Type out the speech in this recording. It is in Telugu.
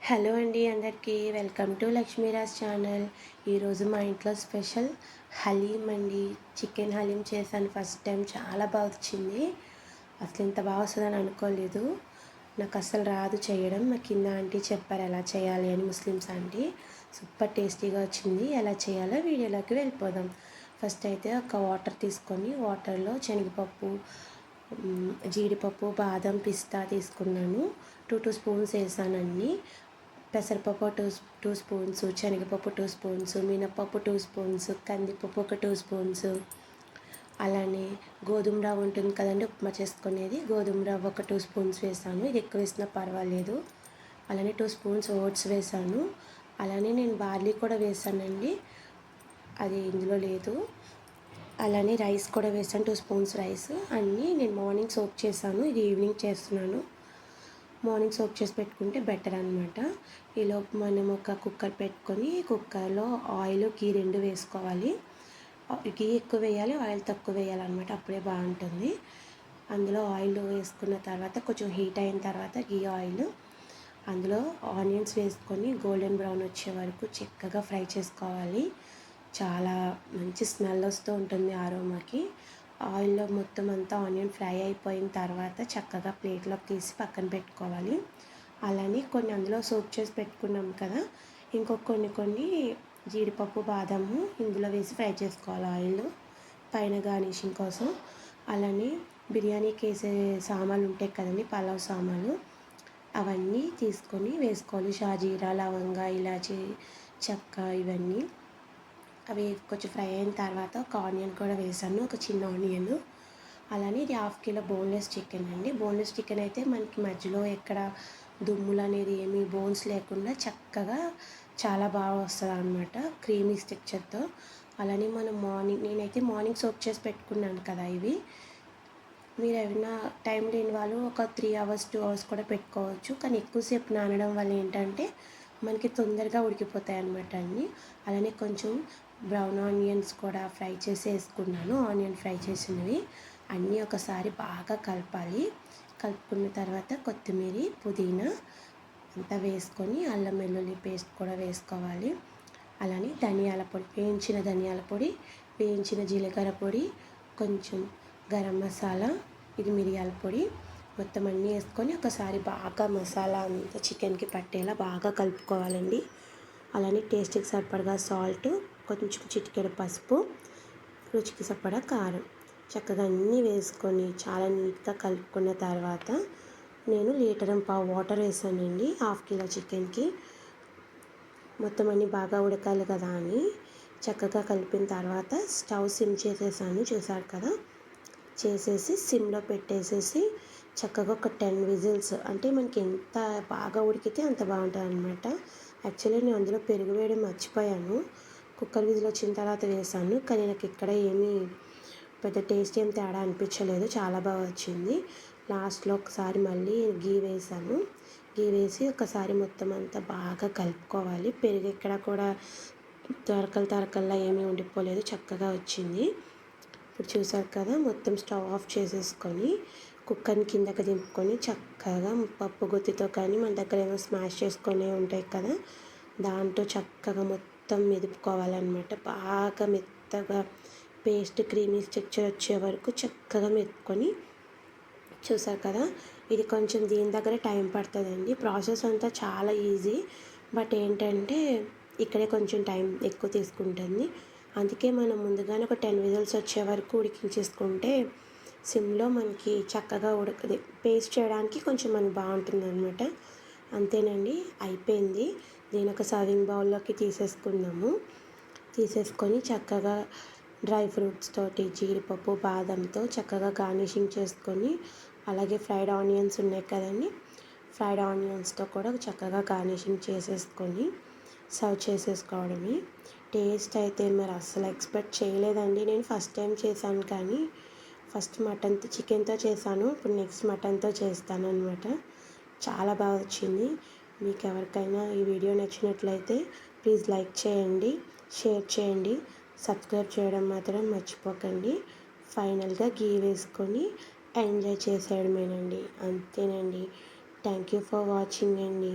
హలో అండి అందరికీ వెల్కమ్ టు లక్ష్మీరాజ్ ఛానల్. ఈరోజు మా ఇంట్లో స్పెషల్ హలీం అండి. చికెన్ హలీం చేశాను ఫస్ట్ టైం. చాలా బాగా వచ్చింది. అసలు ఇంత బాగా వస్తుందని అనుకోలేదు. నాకు అసలు రాదు చేయడం. మా కింద ఆంటీ చెప్పారు ఎలా చేయాలి అని, ముస్లిమ్స్ ఆంటీ. సూపర్ టేస్టీగా వచ్చింది. ఎలా చేయాలో వీడియోలోకి వెళ్ళిపోదాం. ఫస్ట్ అయితే ఒక వాటర్ తీసుకొని వాటర్లో శనగపప్పు, జీడిపప్పు, బాదం, పిస్తా తీసుకున్నాను. టూ స్పూన్స్ వేసానండి. పెసరపప్పు టూ స్పూన్స్, శనగపప్పు 2 స్పూన్స్, మినపప్పు 2 స్పూన్స్, కందిపప్పు ఒక 2 స్పూన్స్, అలానే గోధుమ రవ్వ ఉంటుంది కదండి ఉప్మా చేసుకునేది, గోధుమ రవ్వ ఒక 2 స్పూన్స్ వేసాను. ఇది ఎక్కువ వేసినా పర్వాలేదు. అలానే 2 స్పూన్స్ ఓట్స్ వేసాను. అలానే నేను బార్లీ కూడా వేసానండి, అది ఇందులో లేదు. అలానే రైస్ కూడా వేసాను, 2 స్పూన్స్ రైస్. అన్నీ నేను మార్నింగ్ సోక్ చేశాను. ఇది ఈవినింగ్ చేస్తున్నాను. మార్నింగ్ సోక్ చేసి పెట్టుకుంటే బెటర్ అనమాట. ఈలోపు మనం ఒక కుక్కర్ పెట్టుకొని కుక్కర్లో ఆయిల్, గీ 2 వేసుకోవాలి. గీ ఎక్కువ వేయాలి, ఆయిల్ తక్కువ వేయాలన్నమాట, అప్పుడే బాగుంటుంది. అందులో ఆయిల్ వేసుకున్న తర్వాత కొంచెం హీట్ అయిన తర్వాత గీ ఆయిల్, అందులో ఆనియన్స్ వేసుకొని గోల్డెన్ బ్రౌన్ వచ్చే వరకు చక్కగా ఫ్రై చేసుకోవాలి. చాలా మంచి స్మెల్ వస్తూ ఉంటుంది ఆరోమాకి. ఆయిల్లో మొత్తం అంతా ఆనియన్ ఫ్రై అయిపోయిన తర్వాత చక్కగా ప్లేట్లోకి తీసి పక్కన పెట్టుకోవాలి. అలానే కొన్ని అందులో సోక్ చేసి పెట్టుకున్నాం కదా, కొన్ని జీడిపప్పు, బాదాము ఇందులో వేసి ఫ్రై చేసుకోవాలి ఆయిల్లో, పైన గార్నిషింగ్ కోసం. అలానే బిర్యానీకి వేసే సామాన్లు ఉంటాయి కదండి, పలావ్ సామాన్లు, అవన్నీ తీసుకొని వేసుకోవాలి. షాజీరా, లవంగా, ఇలాచి, చెక్క, ఇవన్నీ. అవి కొంచెం ఫ్రై అయిన తర్వాత ఒక ఆనియన్ కూడా వేసాను, ఒక చిన్న ఆనియన్. అలానే ఇది 1/2 కిలో బోన్లెస్ చికెన్ అండి. బోన్లెస్ చికెన్ అయితే మనకి మధ్యలో ఎక్కడ దుమ్ములు అనేది ఏమీ, బోన్స్ లేకుండా చక్కగా చాలా బాగా వస్తుంది అనమాట, క్రీమీ స్ట్రక్చర్తో. అలానే మనం నేనైతే మార్నింగ్ సోక్ చేసి పెట్టుకున్నాను కదా ఇవి. మీరు ఏమైనా టైం లేని వాళ్ళు ఒక 3 అవర్స్ 2 అవర్స్ కూడా పెట్టుకోవచ్చు. కానీ ఎక్కువసేపు నానడం వల్ల ఏంటంటే మనకి తొందరగా ఉడికిపోతాయి అన్నమాట అన్నీ. అలానే కొంచెం బ్రౌన్ ఆనియన్స్ కూడా ఫ్రై చేసి వేసుకున్నాను. ఆనియన్ ఫ్రై చేసినవి అన్నీ ఒకసారి బాగా కలపాలి. కలుపుకున్న తర్వాత కొత్తిమీర, పుదీనా అంతా వేసుకొని అల్లం వెల్లుల్లి పేస్ట్ కూడా వేసుకోవాలి. అలానే ధనియాల పొడి, వేయించిన ధనియాల పొడి, వేయించిన జీలకర్ర పొడి, కొంచెం గరం మసాలా, ఇది మిరియాల పొడి, మొత్తం అన్నీ వేసుకొని ఒకసారి బాగా మసాలా అంతా చికెన్కి పట్టేలా బాగా కలుపుకోవాలండి. అలానే టేస్ట్కి సరిపడగా సాల్ట్, కొంచెం చిటికెడు పసుపు, రుచికి సరిపడా కారం, చక్కగా అన్నీ వేసుకొని చాలా నీట్గా కలుపుకున్న తర్వాత నేను 1.5 లీటర్ వాటర్ వేసానండి 1/2 కిలో చికెన్కి. మొత్తం అన్నీ బాగా ఉడకాలి కదా అని చక్కగా కలిపిన తర్వాత స్టవ్ సిమ్ చేసేసాను, చూసారు కదా. చేసేసి సిమ్లో పెట్టేసేసి చక్కగా ఒక 10 విజిల్స్, అంటే మనకి ఎంత బాగా ఉడికితే అంత బాగుంటుంది అనమాట. యాక్చువల్లీ నేను అందులో పెరుగు వేయడం మర్చిపోయాను. కుక్కర్ విజిల్ వచ్చిన తర్వాత వేసాను, కానీ నాకు ఇక్కడ ఏమీ పెద్ద టేస్ట్ ఏం తేడా అనిపించలేదు, చాలా బాగా వచ్చింది. లాస్ట్లో ఒకసారి మళ్ళీ గీ వేసాను. గీ వేసి ఒకసారి మొత్తం అంతా బాగా కలుపుకోవాలి. పెరుగు ఎక్కడ కూడా తరకల్లా ఏమీ ఉండిపోలేదు, చక్కగా వచ్చింది. ఇప్పుడు చూసారు కదా, మొత్తం స్టవ్ ఆఫ్ చేసేసుకొని కుక్కర్ని కిందకి దింపుకొని చక్కగా పప్పు గుత్తితో కానీ, మన దగ్గర ఏమో స్మాష్ చేసుకొని ఉంటాయి కదా, దాంతో చక్కగా మొత్తం మెదుపుకోవాలన్నమాట. బాగా మెత్తగా పేస్ట్ క్రీమీ స్ట్రక్చర్ వచ్చే వరకు చక్కగా మెదుపుకొని, చూసారు కదా. ఇది కొంచెం దీని దగ్గర టైం పడుతుందండి. ప్రాసెస్ అంతా చాలా ఈజీ, బట్ ఏంటంటే ఇక్కడే కొంచెం టైం ఎక్కువ తీసుకుంటుంది. అందుకే మనం ముందుగానే ఒక 10 విజిల్స్ వచ్చే వరకు ఉడికించేసుకుంటే సిమ్లో మనకి చక్కగా ఉడకది, పేస్ట్ చేయడానికి కొంచెం మనకి బాగుంటుంది అనమాట. అంతేనండి, అయిపోయింది. దీని ఒక సర్వింగ్ బౌల్లోకి తీసేసుకున్నాము. తీసేసుకొని చక్కగా డ్రై ఫ్రూట్స్ తోటి, జీడిపప్పు, బాదంతో చక్కగా గార్నిషింగ్ చేసుకొని, అలాగే ఫ్రైడ్ ఆనియన్స్ ఉన్నాయి కదండి, ఫ్రైడ్ ఆనియన్స్తో కూడా చక్కగా గార్నిషింగ్ చేసేసుకొని సర్వ్ చేసేసుకోవడమే. టేస్ట్ అయితే మరి అస్సలు ఎక్స్పెక్ట్ చేయలేదండి. నేను ఫస్ట్ టైం చేశాను, కానీ ఫస్ట్ చికెన్తో చేశాను, ఇప్పుడు నెక్స్ట్ మటన్తో చేస్తాను అనమాట. చాలా బాగా వచ్చింది. మీకు ఎవరికైనా ఈ వీడియో నచ్చినట్లయితే ప్లీజ్ లైక్ చేయండి, షేర్ చేయండి, సబ్స్క్రైబ్ చేయడం మాత్రం మర్చిపోకండి. ఫైనల్గా గీ వేసుకొని ఎంజాయ్ చేసేయడమేనండి, అంతేనండి. థ్యాంక్ యూ ఫర్ వాచింగ్ అండి.